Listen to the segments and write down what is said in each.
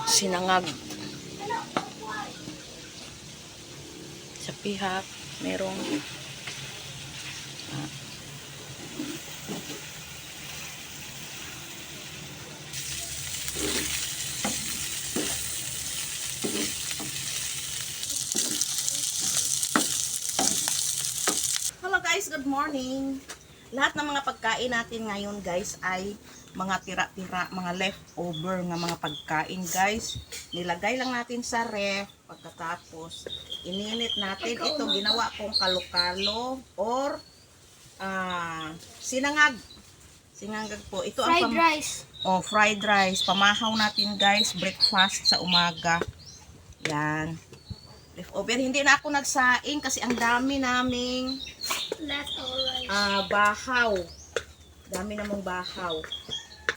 sinangag. Sa pihak, merong Hello guys, good morning. Lahat ng mga pagkain natin ngayon guys ay mga tira-tira, mga leftover ng mga pagkain guys. Nilagay lang natin sa ref, pagkatapos ininit natin. Ito ginawa kong kalo-kalo or sinangag. Sinangag po. Ito Fried ang rice. fried rice. Pamahaw natin guys, breakfast sa umaga. Yan. Leftover. Hindi na ako nagsaing kasi ang dami naming Leftover rice. bahaw. Dami namang bahaw.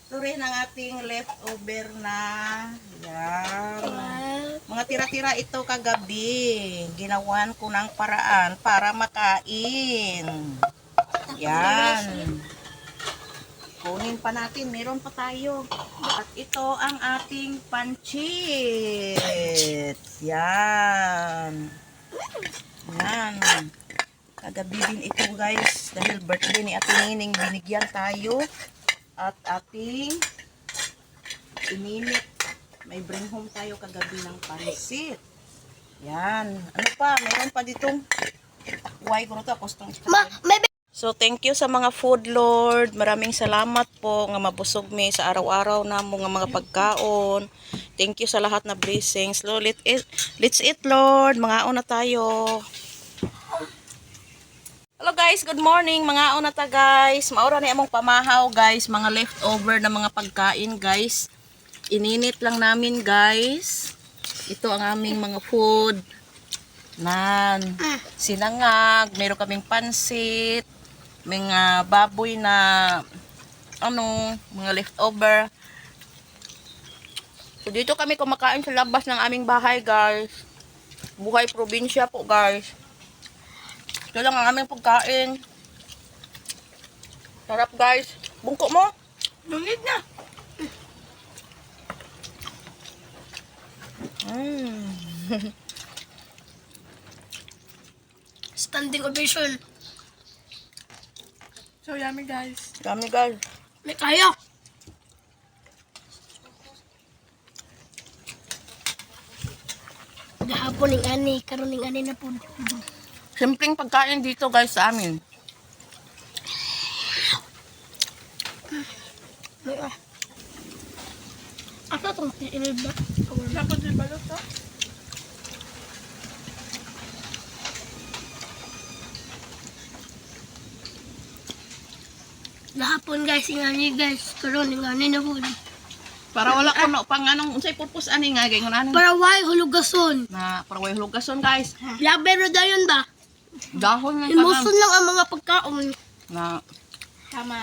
Ito rin ang ating leftover na yan. Mga tira-tira ito kagabi. Ginawan ko ng paraan para makain. Yan. Kunin pa natin. Meron pa tayo. At ito ang ating pancit. Yan. Yan. Kagabi din ito guys. Dahil birthday ni Ate Nining, binigyan tayo. At ating ininit. May bring home tayo kagabi ng pansit. Yan. Ano pa? Mayroon pa ditong takway. Guro to. So, thank you sa mga food lord. Maraming salamat po nga mabusog mi sa araw-araw na mga pagkaon. Thank you sa lahat na blessings. Lord, let's eat, Lord. Mga na tayo. Hello guys, good morning. Mga una ta guys. Maura ni among pamahaw guys, mga leftover na mga pagkain guys. Ininit lang namin guys. Ito ang aming mga food. Nan, sinangag, meron kaming pansit, mga baboy na mga leftover. So dito kami kumakain sa labas ng aming bahay guys. Buhay probinsya po guys. Ito lang ang aming pagkain. Sarap guys. Bungko mo? Lungid na. Standing ovation. So yummy guys. Dami guys. May kaya. Gahapon ng ani, karon ng ani na po. Simpleng pagkain dito guys sa amin. May Asa itong ilba? Dapat di balot to? Gahapon guys, ng ani guys. Karon ng ani na po. Para wala ko no pang anong unsay purpose ani nga gay ngunaan Para why hulugason? na para way hulugason guys. Labero dayon ba? Dahon nga Imuson lang ang mga pagkaon. na Tama.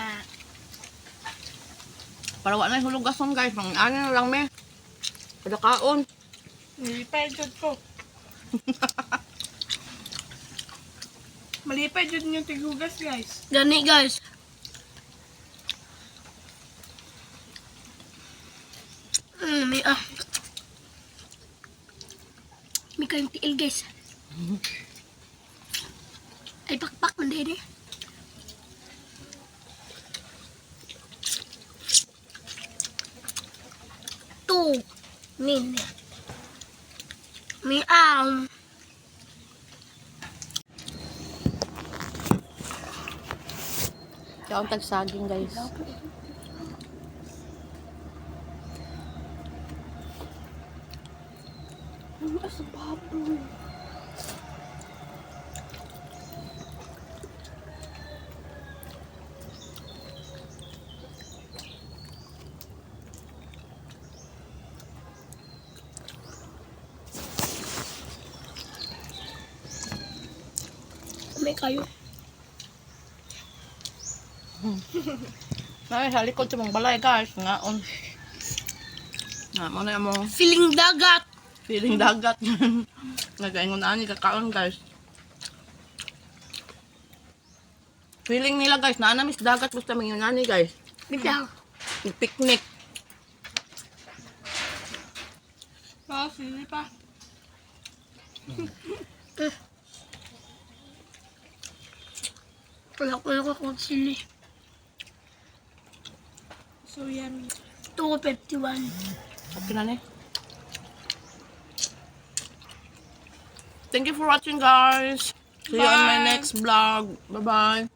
para wala na hulugason guys. Mang ano lang me. Kada kaon. Malipay jud ko. Malipay jud yung tigugas guys. Gani guys. May may kayong tiil guys. Ay pakpak man dede. Two minute. May Kaon tag saging guys. Ano sa baboy? may kayo. Nay sa likod sa mong balay guys, ngaon. Na mo na mo Feeling dagat. feeling dagat. Nagaingon ani kakaon guys. Feeling nila guys, na namis dagat basta mga nani guys. Bitaw. Picnic. Oh, sili pa. Wala ko lang akong sili. So yummy. 251. Okay na ni. Thank you for watching, guys. See you on my Bye. next vlog. Bye-bye.